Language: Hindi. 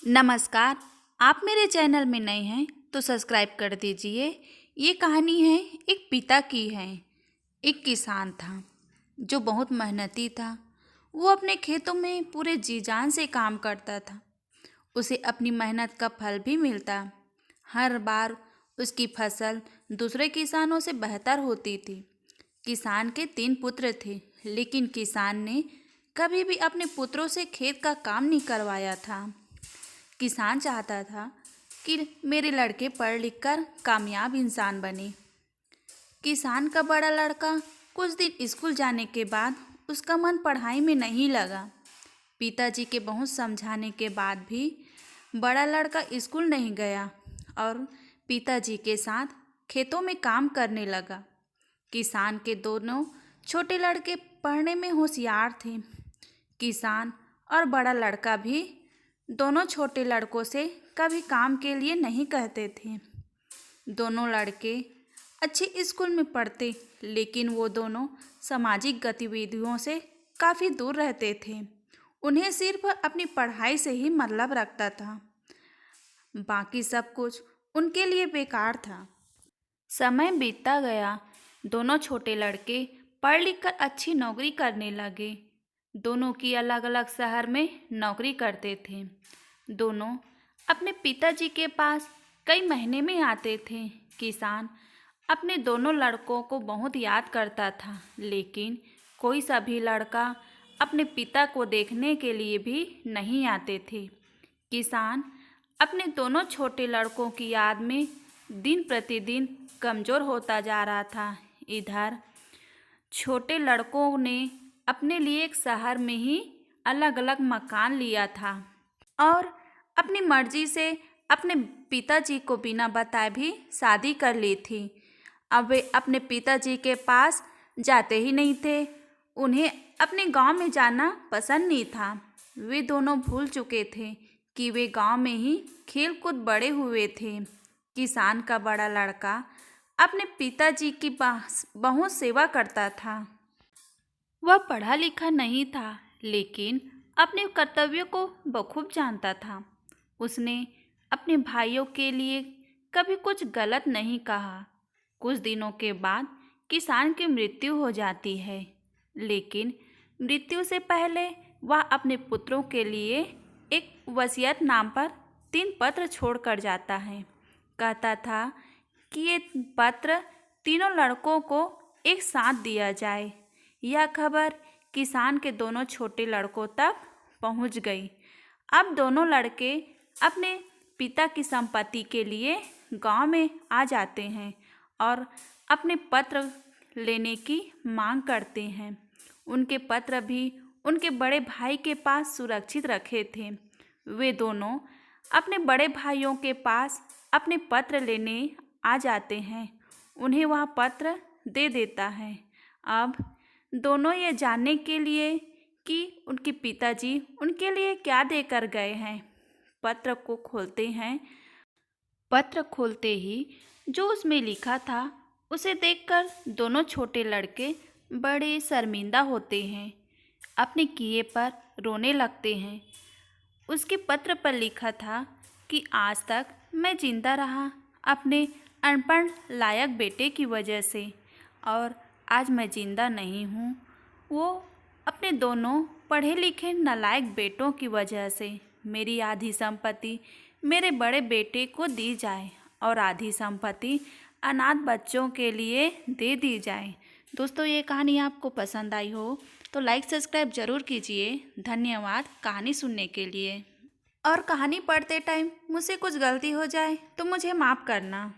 नमस्कार। आप मेरे चैनल में नए हैं तो सब्सक्राइब कर दीजिए। ये कहानी है एक पिता की है। एक किसान था जो बहुत मेहनती था। वो अपने खेतों में पूरे जी जान से काम करता था। उसे अपनी मेहनत का फल भी मिलता। हर बार उसकी फसल दूसरे किसानों से बेहतर होती थी। किसान के 3 पुत्र थे, लेकिन किसान ने कभी भी अपने पुत्रों से खेत का काम नहीं करवाया था। किसान चाहता था कि मेरे लड़के पढ़ लिख कर कामयाब इंसान बने। किसान का बड़ा लड़का कुछ दिन स्कूल जाने के बाद उसका मन पढ़ाई में नहीं लगा। पिताजी के बहुत समझाने के बाद भी बड़ा लड़का स्कूल नहीं गया और पिताजी के साथ खेतों में काम करने लगा। किसान के दोनों छोटे लड़के पढ़ने में होशियार थे। किसान और बड़ा लड़का भी दोनों छोटे लड़कों से कभी काम के लिए नहीं कहते थे। दोनों लड़के अच्छे स्कूल में पढ़ते, लेकिन वो दोनों सामाजिक गतिविधियों से काफ़ी दूर रहते थे। उन्हें सिर्फ अपनी पढ़ाई से ही मतलब रखता था। बाकी सब कुछ उनके लिए बेकार था। समय बीतता गया। दोनों छोटे लड़के पढ़ लिख कर अच्छी नौकरी करने लगे। दोनों की अलग अलग शहर में नौकरी करते थे। दोनों अपने पिताजी के पास कई महीने में आते थे। किसान अपने दोनों लड़कों को बहुत याद करता था, लेकिन कोई सा भी लड़का अपने पिता को देखने के लिए भी नहीं आते थे। किसान अपने दोनों छोटे लड़कों की याद में दिन प्रतिदिन कमज़ोर होता जा रहा था। इधर छोटे लड़कों ने अपने लिए एक शहर में ही अलग अलग मकान लिया था और अपनी मर्जी से अपने पिताजी को बिना बताए भी शादी कर ली थी। अब वे अपने पिताजी के पास जाते ही नहीं थे। उन्हें अपने गांव में जाना पसंद नहीं था। वे दोनों भूल चुके थे कि वे गांव में ही खेल कूद बड़े हुए थे। किसान का बड़ा लड़का अपने पिताजी की बहुत सेवा करता था। वह पढ़ा लिखा नहीं था, लेकिन अपने कर्तव्यों को बखूब जानता था। उसने अपने भाइयों के लिए कभी कुछ गलत नहीं कहा। कुछ दिनों के बाद किसान की मृत्यु हो जाती है, लेकिन मृत्यु से पहले वह अपने पुत्रों के लिए एक वसीयत नाम पर 3 पत्र छोड़कर जाता है। कहता था कि ये पत्र तीनों लड़कों को एक साथ दिया जाए। यह खबर किसान के दोनों छोटे लड़कों तक पहुंच गई। अब दोनों लड़के अपने पिता की संपत्ति के लिए गांव में आ जाते हैं और अपने पत्र लेने की मांग करते हैं। उनके पत्र भी उनके बड़े भाई के पास सुरक्षित रखे थे। वे दोनों अपने बड़े भाइयों के पास अपने पत्र लेने आ जाते हैं। उन्हें वह पत्र दे देता है। अब दोनों ये जानने के लिए कि उनके पिताजी उनके लिए क्या देकर गए हैं, पत्र को खोलते हैं। पत्र खोलते ही जो उसमें लिखा था उसे देखकर दोनों छोटे लड़के बड़े शर्मिंदा होते हैं। अपने किए पर रोने लगते हैं। उसके पत्र पर लिखा था कि आज तक मैं जिंदा रहा अपने अनपढ़ लायक बेटे की वजह से, और आज मैं जिंदा नहीं हूँ वो अपने दोनों पढ़े लिखे नालायक बेटों की वजह से। मेरी आधी संपत्ति मेरे बड़े बेटे को दी जाए और आधी संपत्ति अनाथ बच्चों के लिए दे दी जाए। दोस्तों, ये कहानी आपको पसंद आई हो तो लाइक सब्सक्राइब ज़रूर कीजिए। धन्यवाद कहानी सुनने के लिए। और कहानी पढ़ते टाइम मुझसे कुछ गलती हो जाए तो मुझे माफ़ करना।